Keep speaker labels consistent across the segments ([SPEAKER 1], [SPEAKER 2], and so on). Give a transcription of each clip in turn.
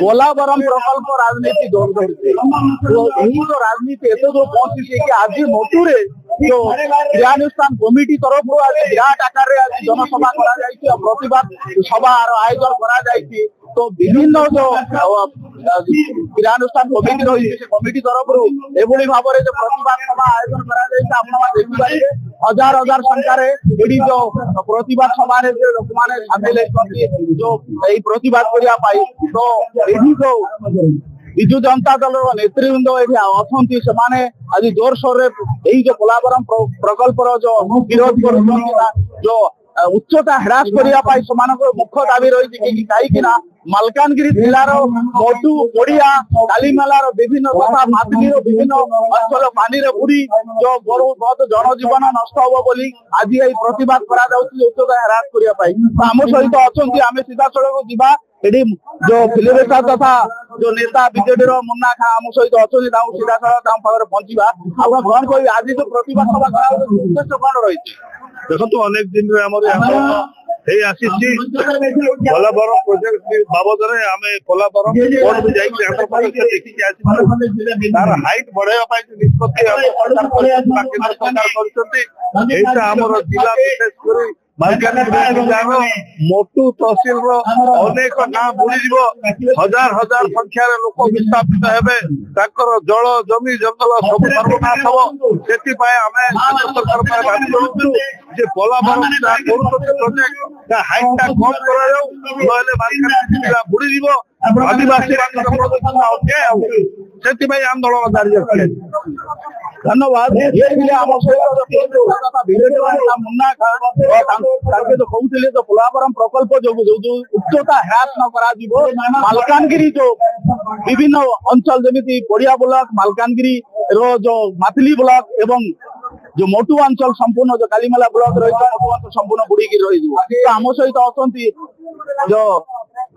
[SPEAKER 1] पोलावरम प्रकल्प राजनीति जोर धरते तो यही जो राजनीति एत जो पहुंची कि आज मोटुरे जो क्रियानुष्ठान कमिटी तरफ आज विराट आकार आज जनसभा करा प्रतिवाद सभा आयोजन करा तो विभिन्न जो क्रियानुष्ठान कमिटी रही कमिटी तरफ एभली भाव में जो प्रतिवाद सभा आयोजन करा हजार हजार संख्यार ये जो प्रतिवाद सभा लोक मैंने सामिल जो प्रतिवाद करने तो यही जो विजु जनता दल नेतृवृंद अच्छी से आज जोरसोर जो पोलावरम प्रकल्प जो विरोध कर जो उच्चता ह्रास करने मुख्य दाबी रही कहीं मालकानगिरी जिलार मोटू ओडिया कालीमेलार विभिन्न तथा मातली विभिन्न अंचल पानी बुड़ी जो बहुत जनजीवन नष्ट हम बोली आज ये प्रतिवाद करा उच्चता ह्रास करने आम सहित अच्छा आम सीधा सड़क जीवा एडी जो फिल्म तथा जो नेता बीजेडी मुन्ना खां आम सहित अच्छा सीधा सड़क पहुंचा आप कौन कह आज जो प्रतिवाद सभा करा उद्देश्य कौन रही
[SPEAKER 2] देखो अनेक दिन पोलावरम प्रोजेक्ट बाबद पोलावरम कोर्ट भी देखिए तार हाइट बढ़ावा निष्पत्ति सरकार जिला विशेष मालकानगिरी जिलार मोटू तहसिल अनेक गाँ बुड़ी हजार हजार संख्यार लोक विस्थापित हेबे जल जमी जंगल सब सर्वनाश हम से सरकार पोलावरम प्रोजेक्ट हाइट कम कर बुड़ी आदिवासी आंदोलन जारी रखे
[SPEAKER 1] धन्यवाद मुन्ना खां जो कहते जो पोलावरम प्रकल्प जो उच्चता ह्रास न करा मालकानगिरी जो विभिन्न अंचल जमी पड़िया ब्लॉक मालकानगिरी रो जो मातली ब्लॉक एवं जो मोटू अंचल संपूर्ण जो कालीमेला ब्लॉक रही मोटू अंचल संपूर्ण बुड़ी रही आम सहित अच्छा जो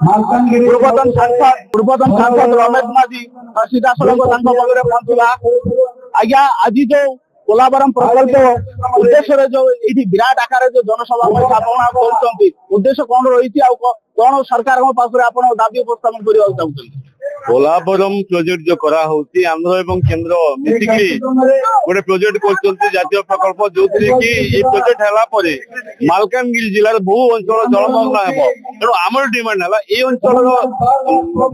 [SPEAKER 1] पूर्वतन सांसद रमेश माझी सीधा सड़क पहुंचला आज्ञा आज जो पोलावरम प्रकल्प उद्देश्य जो ये विराट आकार जो जनसभा उद्देश्य कौन रही कौन सरकार पास दाबी उपस्थापन करने चाहते
[SPEAKER 2] पोलावरम प्रोजेक्ट जो करा होती आंध्र एवं केंद्र मिसिकी गोटे प्रोजेक्ट कर जातीय प्रकल्प जो कि प्रोजेक्ट है मालकानगिरी जिलार बहु अंचल जलमग्न हे तेणु आमर डिमांड है ये अंचल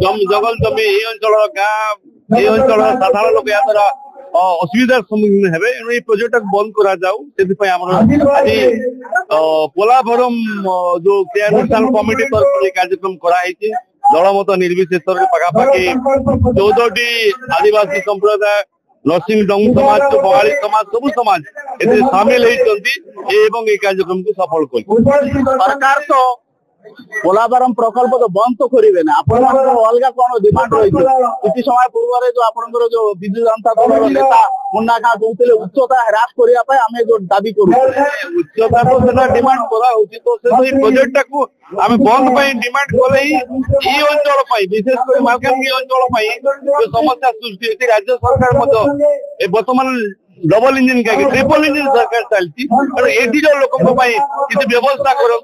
[SPEAKER 2] जंगल जमी ये अंचल गाँ ये अंचल साधारण लोक या द्वारा असुविधार सम्मुखीन हेबे ये प्रोजेक्ट बंद करा जाऊ आज पोलावरम जो क्रियानुष्ठान कमिटी तरफ कार्यक्रम कराई दलमत निर्विशेष पाखापाखि 14टी आदिवासी संप्रदाय नरसिंह डंग समाज बंगाली समाज सब समाज ए सामिल होती कार्यक्रम को सफल कर
[SPEAKER 1] सरकार तो पोलावरम प्रकल्प तो बंद तो करेंगे ना अलग कौन डिमांड रही किसी समय पूर्व जो आपंकर जो विजु जनता दल नेता मुन्ना खां कहते उच्चता ह्रास करने जो दाबी करूँ
[SPEAKER 2] उच्चता तो डिमांड करा तो प्रोजेक्ट को आम बंद डिमांड कले ये अंचल विशेषकर मालकानगिरी अंचल जो समस्या सृष्टि होती राज्य सरकार बर्तमान डबल इंजिन का ट्रिपल इंजिन सरकार चलती एटी जो लोक किसी व्यवस्था करूँ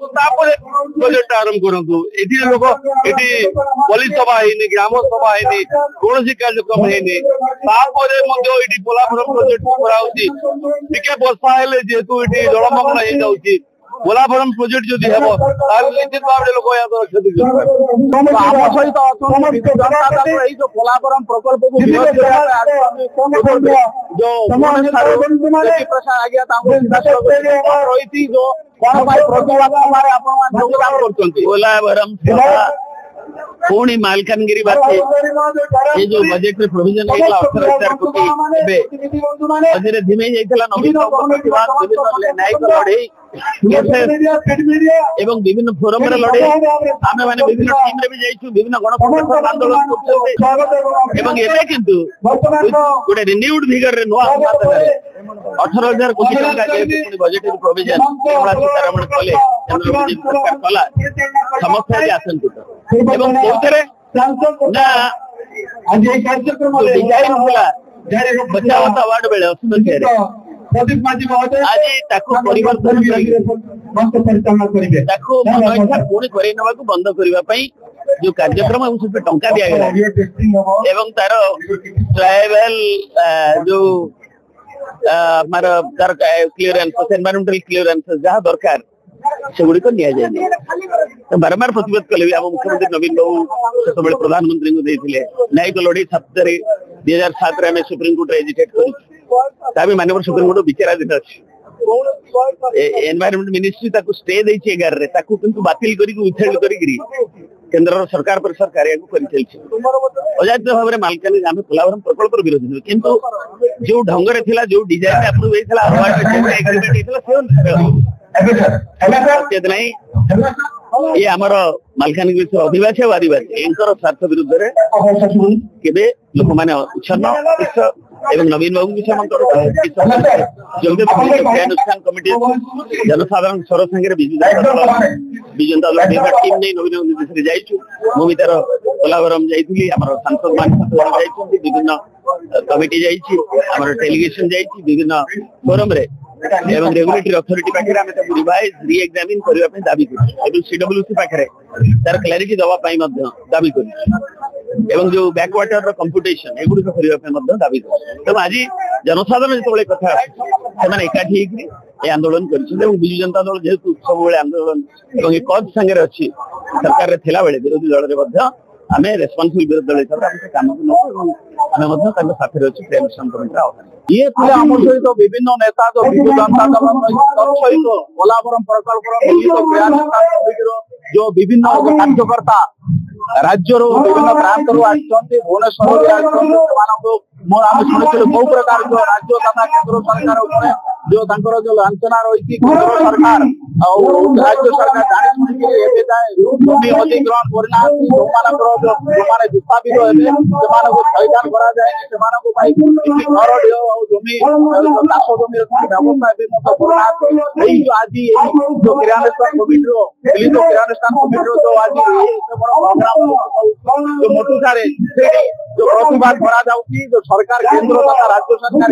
[SPEAKER 2] प्रोजेक्ट आरंभ करूँ ये लोक ये पल्ली सभा है ग्राम सभा है कौन कार्यक्रम है पोलावरम प्रोजेक्ट कराई वर्षा हेले जेहेतु ये जलमग्न हो पोलावरम प्रोजेक्ट जदि हेबो निश्चित भाव में लोक या क्षतिग्रस्त
[SPEAKER 1] आम सहित जो पोलावरम प्रकल्प को विरोध जो प्रसाद आ गया रही जो कौन प्रतिवाद योगदान कर
[SPEAKER 3] पोलावरम पुणी मालकानगिरी ये जो बजेट रे प्रोविजन 1,18,000 कोटी मझे धीमे जाइला नवीन न्यायिक लड़े एवं विभिन्न फोरम रे लड़े आमे माने विभिन्न टीम रे भी जाइछु विभिन्न गणतंत्र आंदोलन करते एवं एबे किंतु गोटे रिन्यूड फिगर रे नवा 18,000 कोटी टका के बजेट रे प्रोविजन सीतारमण कले केंद्र सरकार कला समस्या भी आशंकित एवं कोथरे ना आज ये कार्यक्रम डिजाइन होला बचाव अवार्ड बेले असुविधा प्रदीप माझी महोदय आज ताको परिवर्तन ତାକୁ ମନ ଇଚ୍ଛା ପୁଣି କରେଇ ନେବାକୁ ବନ୍ଦ କରିବା ପାଇଁ ଯୋଉ କାର୍ଯ୍ୟକ୍ରମ ଏବଂ ସେଥିରେ ଟଙ୍କା ଦିଆଗଲା ଏବଂ ତାର ଟ୍ରାଇବାଲ ଯୋଉ ଆମର ତାର କ୍ଲିୟରାନ୍ସ ଏନଭାଇରନମେଣ୍ଟାଲ କ୍ଲିୟରାନ୍ସ ଯାହା ଦରକାର ସେଗୁଡିକ ନିଆଯାଇନି। ବାରମ୍ବାର ପ୍ରତିବାଦ କଲେ ବି ଆମ ମୁଖ୍ୟମନ୍ତ୍ରୀ ନବୀନ ବାବୁ ସେତେବେଳେ ପ୍ରଧାନମନ୍ତ୍ରୀଙ୍କୁ ଦେଇଥିଲେ ନ୍ୟାୟିକ ଲଢେଇ 2007ରେ ଆମେ ସୁପ୍ରିମକୋର୍ଟରେ ଏଜିଟେଟ୍ କରିଛୁ। ତା ବି ମାନ୍ୟବର ସୁପ୍ରିମକୋର୍ଟ ବିଚାରାଧୀନ ଅଛି। ଏନଭାଇରନମେଣ୍ଟ ମିନିଷ୍ଟ୍ରି ତାକୁ ଷ୍ଟେ ଦେଇଛି 11ରେ, ତାକୁ କିନ୍ତୁ ବାତିଲ କରିକି ୱିଥହେଲ୍ଡ କରିକିରି କେନ୍ଦ୍ରର ସରକାର ପରେ ସରକାର ଏହାକୁ କରିଚାଲିଛି। ଅଯାଚିତ ଭାବରେ ମାଲକାନଗିରି ଆମେ ପୋଲାଭରମ ପ୍ରକଳ୍ପର ବିରୋଧୀ ନୁହେଁ, କିନ୍ତୁ ଯୋଉ ଢଙ୍ଗରେ ଥିଲା ଯୋଉ ଡିଜାଇନ ଆପ୍ରୁଭ ହେଇଥିଲା ଏଗ୍ରିମେଣ୍ଟ ହେଇଥିଲା ସେ ନାହିଁ। ଇଏ ଆମର ମାଲକାନଗିରି ଅଧିବାସୀ ଆଉ ଆଦିବାସୀ ଏଙ୍କର ସ୍ୱାର୍ଥ ବିରୁଦ୍ଧରେ କେବେ ଲୋକମାନେ ଉଚ୍ଛନ୍ନ ଏବଂ ନବୀନ ବାବୁ କ୍ରିୟାନୁଷ୍ଠାନ କମିଟି ଜନସାଧାରଣ ସ୍ୱର ସାଙ୍ଗରେ ବିଜୁ ଜନତା ଦଳ ଟିମ୍ ନେଇ ନବୀନ ନିର୍ଦ୍ଦେଶରେ ଯାଇଛୁ। ମୁଁ ବି ତାର ପୋଲାଭରମ ଯାଇଥିଲି, ଆମର ସାଂସଦ ମାନେ ଯାଇଛନ୍ତି, ବିଭିନ୍ନ କମିଟି ଯାଇଛି, ଆମର ଡେଲିଗେସନ ଯାଇଛି ବିଭିନ୍ନ ଫୋରମରେ ଏବଂ ରେଗୁଲେଟରୀ ଅଥରିଟି ପାଖରେ ଆମେ ତାକୁ ରିଭାଇଜ ରିଏକ୍ସାମିନ କରିବା ପାଇଁ ଦାବି କରୁଛୁ ଏବଂ ସିଡବ୍ଲ୍ୟୁସି ପାଖରେ ତାର କ୍ଲାରିଟି ଦେବା ପାଇଁ ମଧ୍ୟ ଦାବି କରୁଛୁ ଏବଂ ଯୋଉ ବ୍ୟାକୱାଟର କମ୍ପୁଟେସନ ଏଗୁଡିକ କରିବା ପାଇଁ ମଧ୍ୟ ଦାବି କରୁଛୁ। ତେଣୁ ଆଜି ଜନସାଧାରଣ ଯେତେବେଳେ କଥା ସେମାନେ ଏକାଠି ହେଇକି ଏ ଆନ୍ଦୋଳନ କରିଛନ୍ତି ଏବଂ ବିଜୁ ଜନତା ଦଳ ଯେହେତୁ ସବୁବେଳେ ଆନ୍ଦୋଳନ ଏବଂ ଏ କଜ ସାଙ୍ଗରେ ଅଛି ସରକାରରେ ଥିଲାବେଳେ ବିରୋଧୀ ଦଳରେ ମଧ୍ୟ ଆମେ ରେସ୍ପନ୍ସିବଲ ବିରୋଧୀ ଦଳ ହିସାବରେ ଆମେ ସେ କାମକୁ ନେବୁ ଏବଂ ଆମେ ମଧ୍ୟ ତାଙ୍କ ସାଥିରେ ଅଛୁ କ୍ରିୟାନୁଷ୍ଠାନ କମିଟିର ଆହ୍ୱାନ।
[SPEAKER 1] ଇଏ ଥିଲେ ଆମ ସହିତ ବିଭିନ୍ନ ନେତା ବିଜୁ ଜନତା ଦଳ ସହିତ ପୋଲାଭରମ ପ୍ରକଳ୍ପର ମିଳିତ କ୍ରିୟାନୁଷ୍ଠାନ କମିଟିର ଯୋଉ ବିଭିନ୍ନ କାର୍ଯ୍ୟକର୍ତ୍ତା ରାଜ୍ୟରୁ ବିଭିନ୍ନ ପ୍ରାନ୍ତରୁ ଆସିଛନ୍ତି, ଭୁବନେଶ୍ୱରରୁ ଆସିଛନ୍ତି। ସେମାନଙ୍କୁ ଆମେ ଶୁଣିଥିଲୁ ବହୁ ପ୍ରକାର ଯୋଉ ରାଜ୍ୟ ତଥା କେନ୍ଦ୍ର ସରକାର ଉପରେ ଯୋଉ ତାଙ୍କର ଯୋଉ ଲାଞ୍ଚନା ରହିଛି, କେନ୍ଦ୍ର ସରକାର ଆଉ ରାଜ୍ୟ ସରକାର ଜାଣି ଶୁଣିକି ଏବେ ଯାଏ ଜମି ଅଧିଗ୍ରହଣ କରିନାହାନ୍ତି। ଯୋଉମାନଙ୍କର ଯୋଉମାନେ ବିସ୍ଥାପିତ ହେବେ ସେମାନଙ୍କୁ ଥଇଥାନ କରାଯାଏନି, ସେମାନଙ୍କ ପାଇଁ କିଛି ଘର ଢିଅ ଆଉ ଜମି ଚାଷ ଜମିର ବ୍ୟବସ୍ଥା ଏବେ ମଧ୍ୟ କରୁନାହାନ୍ତି। ଏଇ ଯୋଉ ଆଜି ଏଇ ଯୋଉ କ୍ରିୟାନୁଷ୍ଠାନ କମିଟିର ମିଳିତ କ୍ରିୟାନୁଷ୍ଠାନ କମିଟିର ଯୋଉ ଆଜି ଏତେ ବଡ ପ୍ରୋଗ୍ରାମ ଯୋଉ ମୋଟୁଠାରେ ସେଠି ଯୋଉ ପ୍ରତିବାଦ କରାଯାଉଛି, ଯୋଉ ସରକାର କେନ୍ଦ୍ର ତଥା ରାଜ୍ୟ ସରକାର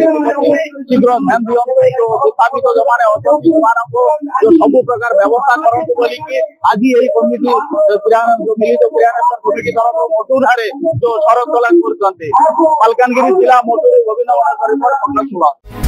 [SPEAKER 1] ଶୀଘ୍ର ଧ୍ୟାନ ଦିଅନ୍ତୁ, ଯୋଉ ବିସ୍ଥାପିତ ଯୋଉମାନେ ଅଛନ୍ତି ସେମାନଙ୍କୁ ଯୋଉ ସବୁ ପ୍ରକାର ବ୍ୟବସ୍ଥା କରନ୍ତୁ ବୋଲିକି ଆଜି ଏଇ କମିଟି ଯୋଉ ମିଳିତ କ୍ରିୟାନୁଷ୍ଠାନ କମିଟି ତରଫରୁ ମୋଟୁଠାରେ ଯୋଉ ସଡ଼କ ଚଲାଣ କରୁଛନ୍ତି। ମାଲକାନଗିରି ଜିଲ୍ଲା ମୋଟୁରୁ ଗୋବିନ୍ଦ ରିପୋର୍ଟ।